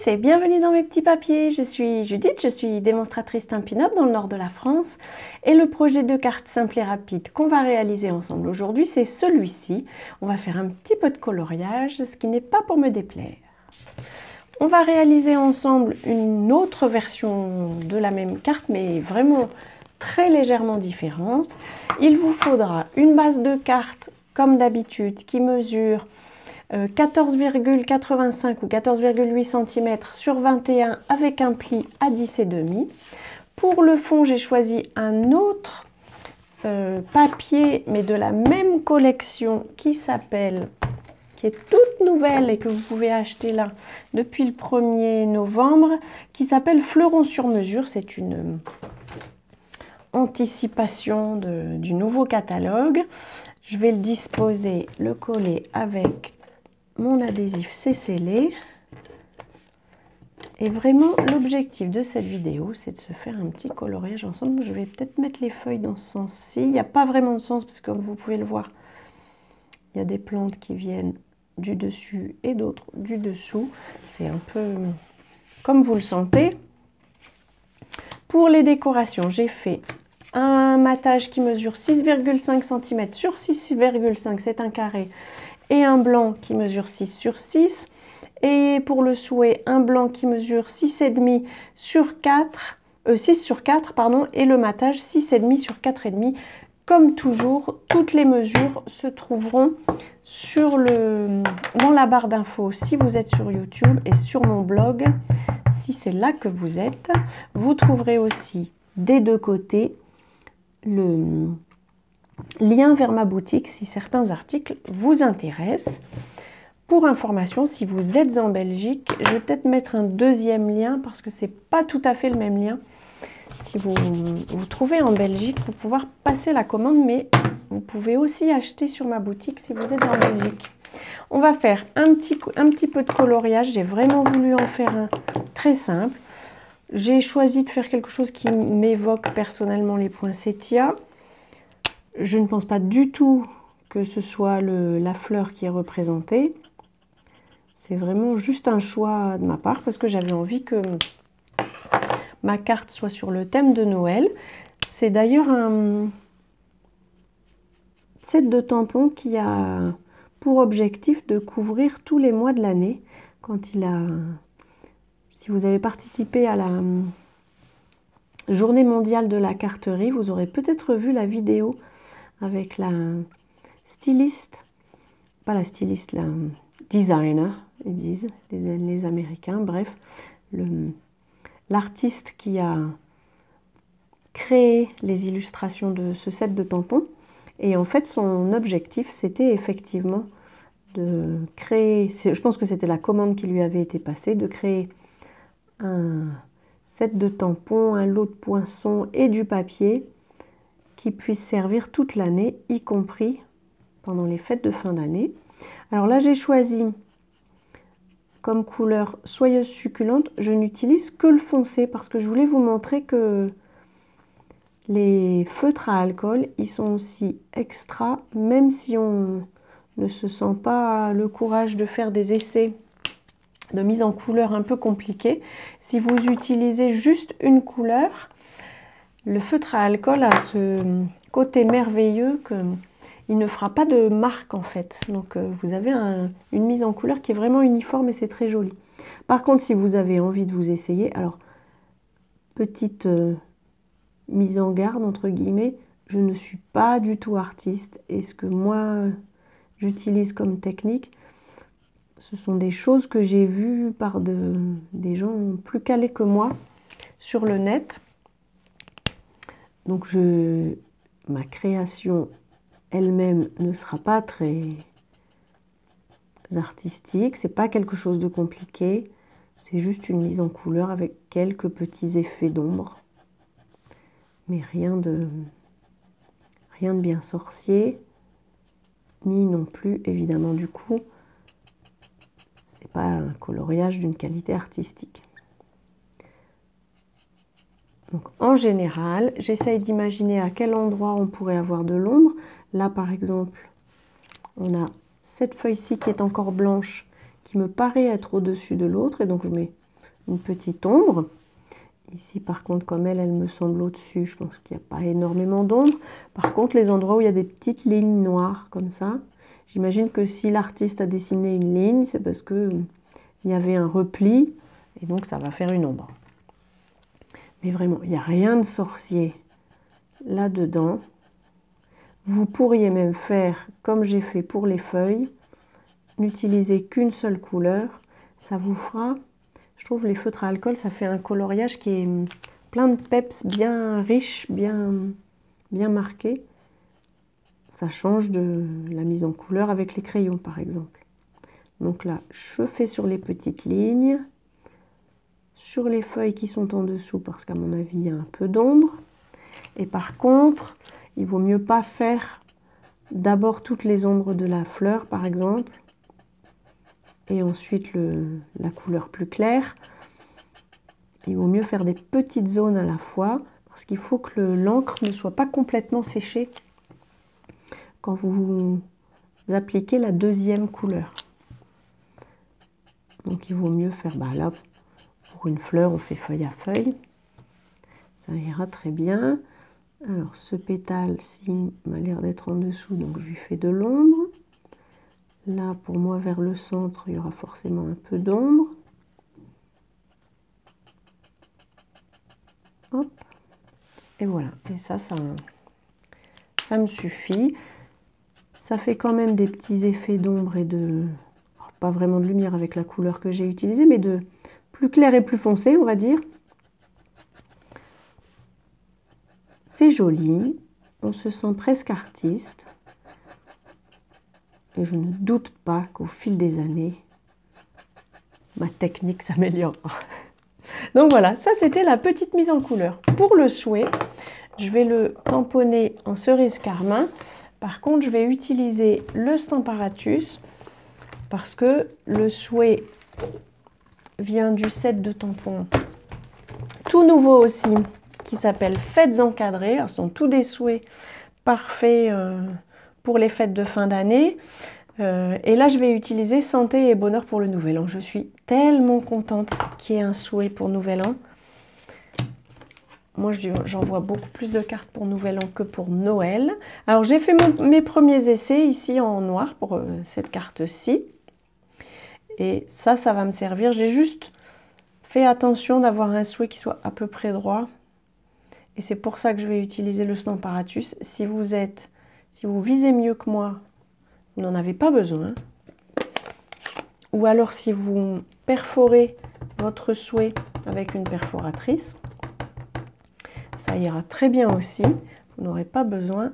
et bienvenue dans mes petits papiers. Je suis Judith, je suis démonstratrice Stampin' Up dans le nord de la France. Et le projet de carte simple et rapide qu'on va réaliser ensemble aujourd'hui, c'est celui-ci. On va faire un petit peu de coloriage, ce qui n'est pas pour me déplaire. On va réaliser ensemble une autre version de la même carte, mais vraiment très légèrement différente. Il vous faudra une base de carte, comme d'habitude, qui mesure 14,85 ou 14,8 cm sur 21 avec un pli à 10,5. Pour le fond, j'ai choisi un autre papier, mais de la même collection qui est toute nouvelle et que vous pouvez acheter là depuis le 1er novembre, qui s'appelle Fleuron sur mesure. C'est une anticipation du nouveau catalogue. Je vais le disposer, le coller avec mon adhésif, c'est scellé. Et vraiment, l'objectif de cette vidéo, c'est de se faire un petit coloriage ensemble. Je vais peut-être mettre les feuilles dans ce sens-ci. Il n'y a pas vraiment de sens, parce que comme vous pouvez le voir, il y a des plantes qui viennent du dessus et d'autres du dessous. C'est un peu comme vous le sentez. Pour les décorations, j'ai fait un matage qui mesure 6,5 cm sur 6,5, c'est un carré, et un blanc qui mesure 6 sur 6. Et pour le souhait, un blanc qui mesure 6,5 sur 4, 6 sur 4, pardon, et le matage 6,5 sur 4,5. Comme toujours, toutes les mesures se trouveront dans la barre d'infos si vous êtes sur YouTube, et sur mon blog si c'est là que vous êtes. Vous trouverez aussi des deux côtés le lien vers ma boutique si certains articles vous intéressent. Pour information, si vous êtes en Belgique, je vais peut-être mettre un deuxième lien parce que c'est pas tout à fait le même lien. Si vous vous trouvez en Belgique, pour pouvoir passer la commande, mais vous pouvez aussi acheter sur ma boutique si vous êtes en Belgique. On va faire un petit peu de coloriage. J'ai vraiment voulu en faire un très simple. J'ai choisi de faire quelque chose qui m'évoque personnellement les poinsettias. Je ne pense pas du tout que ce soit la fleur qui est représentée. C'est vraiment juste un choix de ma part parce que j'avais envie que ma carte soit sur le thème de Noël. C'est d'ailleurs un set de tampons qui a pour objectif de couvrir tous les mois de l'année. Si vous avez participé à la journée mondiale de la carterie, vous aurez peut-être vu la vidéo avec la styliste, pas la styliste, la designer, ils disent, les Américains, bref, l'artiste qui a créé les illustrations de ce set de tampons. Et en fait, son objectif, c'était effectivement de créer, je pense que c'était la commande qui lui avait été passée, de créer un set de tampons, un lot de poinçons et du papier qui puisse servir toute l'année, y compris pendant les fêtes de fin d'année. Alors là, j'ai choisi comme couleur soyeuse succulente. Je n'utilise que le foncé parce que je voulais vous montrer que les feutres à alcool, ils sont aussi extra, même si on ne se sent pas le courage de faire des essais de mise en couleur un peu compliqués. Si vous utilisez juste une couleur, le feutre à alcool a ce côté merveilleux qu'il ne fera pas de marque en fait. Donc vous avez une mise en couleur qui est vraiment uniforme et c'est très joli. Par contre, si vous avez envie de vous essayer, alors petite mise en garde entre guillemets, je ne suis pas du tout artiste et ce que moi j'utilise comme technique, ce sont des choses que j'ai vues par des gens plus calés que moi sur le net. Donc ma création elle-même ne sera pas très artistique, c'est pas quelque chose de compliqué, c'est juste une mise en couleur avec quelques petits effets d'ombre, mais rien de bien sorcier, ni non plus évidemment du coup, c'est pas un coloriage d'une qualité artistique. Donc, en général, j'essaye d'imaginer à quel endroit on pourrait avoir de l'ombre. Là, par exemple, on a cette feuille-ci qui est encore blanche, qui me paraît être au-dessus de l'autre. Et donc, je mets une petite ombre. Ici, par contre, comme elle me semble au-dessus, je pense qu'il n'y a pas énormément d'ombre. Par contre, les endroits où il y a des petites lignes noires, comme ça, j'imagine que si l'artiste a dessiné une ligne, c'est parce qu'il y avait un repli, et donc ça va faire une ombre. Mais vraiment, il n'y a rien de sorcier là-dedans. Vous pourriez même faire, comme j'ai fait pour les feuilles, n'utiliser qu'une seule couleur. Ça vous fera... Je trouve les feutres à alcool, ça fait un coloriage qui est plein de peps, bien riche, bien marqué. Ça change de la mise en couleur avec les crayons, par exemple. Donc là, je fais sur les petites lignes, sur les feuilles qui sont en dessous, parce qu'à mon avis, il y a un peu d'ombre. Et par contre, il vaut mieux pas faire d'abord toutes les ombres de la fleur, par exemple, et ensuite la couleur plus claire. Il vaut mieux faire des petites zones à la fois, parce qu'il faut que l'encre ne soit pas complètement séchée quand vous appliquez la deuxième couleur. Donc il vaut mieux faire, là, pour une fleur, on fait feuille à feuille. Ça ira très bien. Alors ce pétale-ci m'a l'air d'être en dessous, donc je lui fais de l'ombre. Là, pour moi, vers le centre, il y aura forcément un peu d'ombre. Hop. Et voilà. Et ça me suffit. Ça fait quand même des petits effets d'ombre et de... Alors, pas vraiment de lumière avec la couleur que j'ai utilisée, mais de plus clair et plus foncé, on va dire. C'est joli. On se sent presque artiste. Et je ne doute pas qu'au fil des années, ma technique s'améliore. Donc voilà, ça c'était la petite mise en couleur. Pour le souhait, je vais le tamponner en cerise carmin. Par contre, je vais utiliser le Stamparatus parce que le souhait vient du set de tampons tout nouveau aussi qui s'appelle Fêtes encadrées. Alors, ce sont tous des souhaits parfaits pour les fêtes de fin d'année. Et là, je vais utiliser Santé et Bonheur pour le Nouvel An. Je suis tellement contente qu'il y ait un souhait pour Nouvel An. Moi, j'envoie beaucoup plus de cartes pour Nouvel An que pour Noël. Alors, j'ai fait mes premiers essais ici en noir pour cette carte-ci. Et ça va me servir. J'ai juste fait attention d'avoir un souhait qui soit à peu près droit. Et c'est pour ça que je vais utiliser le Stamparatus. Si vous visez mieux que moi, vous n'en avez pas besoin. Ou alors si vous perforez votre souhait avec une perforatrice, ça ira très bien aussi. Vous n'aurez pas besoin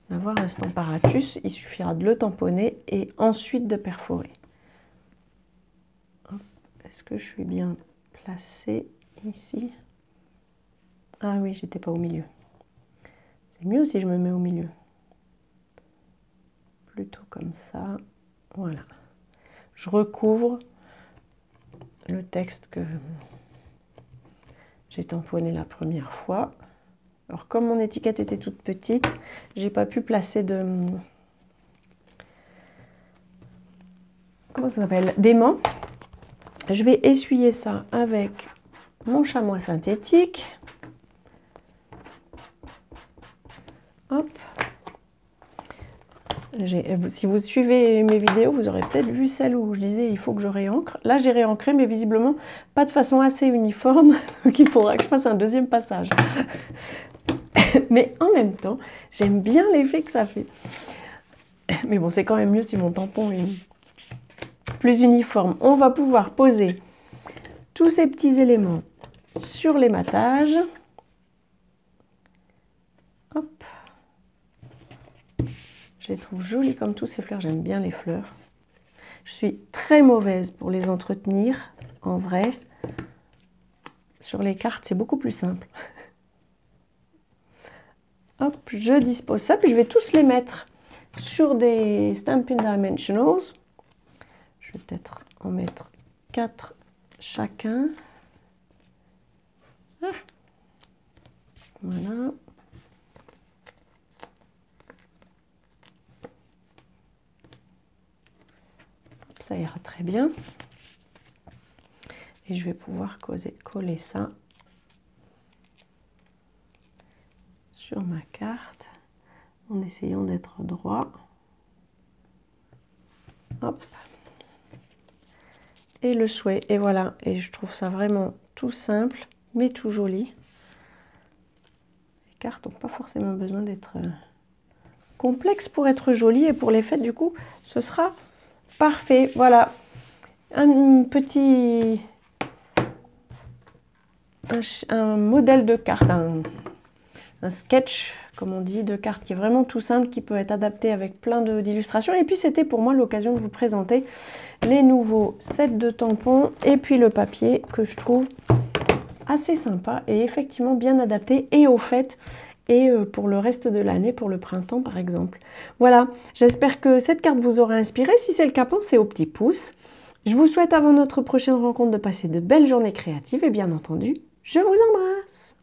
d'avoir un Stamparatus. Il suffira de le tamponner et ensuite de perforer. Est-ce que je suis bien placée ici? Ah oui, j'étais pas au milieu. C'est mieux si je me mets au milieu. Plutôt comme ça. Voilà. Je recouvre le texte que j'ai tamponné la première fois. Alors comme mon étiquette était toute petite, j'ai pas pu placer de... Comment ça s'appelle? D'aimant. Je vais essuyer ça avec mon chamois synthétique. Hop. Si vous suivez mes vidéos, vous aurez peut-être vu celle où je disais il faut que je réancre. Là, j'ai réancré, mais visiblement pas de façon assez uniforme. Donc, il faudra que je fasse un deuxième passage. Mais en même temps, j'aime bien l'effet que ça fait. Mais bon, c'est quand même mieux si mon tampon est plus uniforme. On va pouvoir poser tous ces petits éléments sur l'ématage. Hop. Je les trouve jolies comme tous ces fleurs. J'aime bien les fleurs. Je suis très mauvaise pour les entretenir. En vrai, sur les cartes, c'est beaucoup plus simple. Hop, je dispose ça. Puis je vais tous les mettre sur des Stampin' Dimensionals. Je vais peut-être en mettre 4 chacun. Ah. Voilà. Ça ira très bien. Et je vais pouvoir coller ça sur ma carte en essayant d'être droit. Hop. Et le souhait, et voilà. Et je trouve ça vraiment tout simple, mais tout joli. Les cartes n'ont pas forcément besoin d'être complexes pour être jolies, et pour les fêtes, du coup, ce sera parfait. Voilà, un petit... un modèle de carte, un sketch, comme on dit, de carte qui est vraiment tout simple, qui peut être adapté avec plein d'illustrations. Et puis c'était pour moi l'occasion de vous présenter les nouveaux sets de tampons et puis le papier que je trouve assez sympa et effectivement bien adapté et au fait et pour le reste de l'année, pour le printemps par exemple. Voilà, j'espère que cette carte vous aura inspiré. Si c'est le cas, pensez au petit pouce. Je vous souhaite avant notre prochaine rencontre de passer de belles journées créatives et bien entendu, je vous embrasse.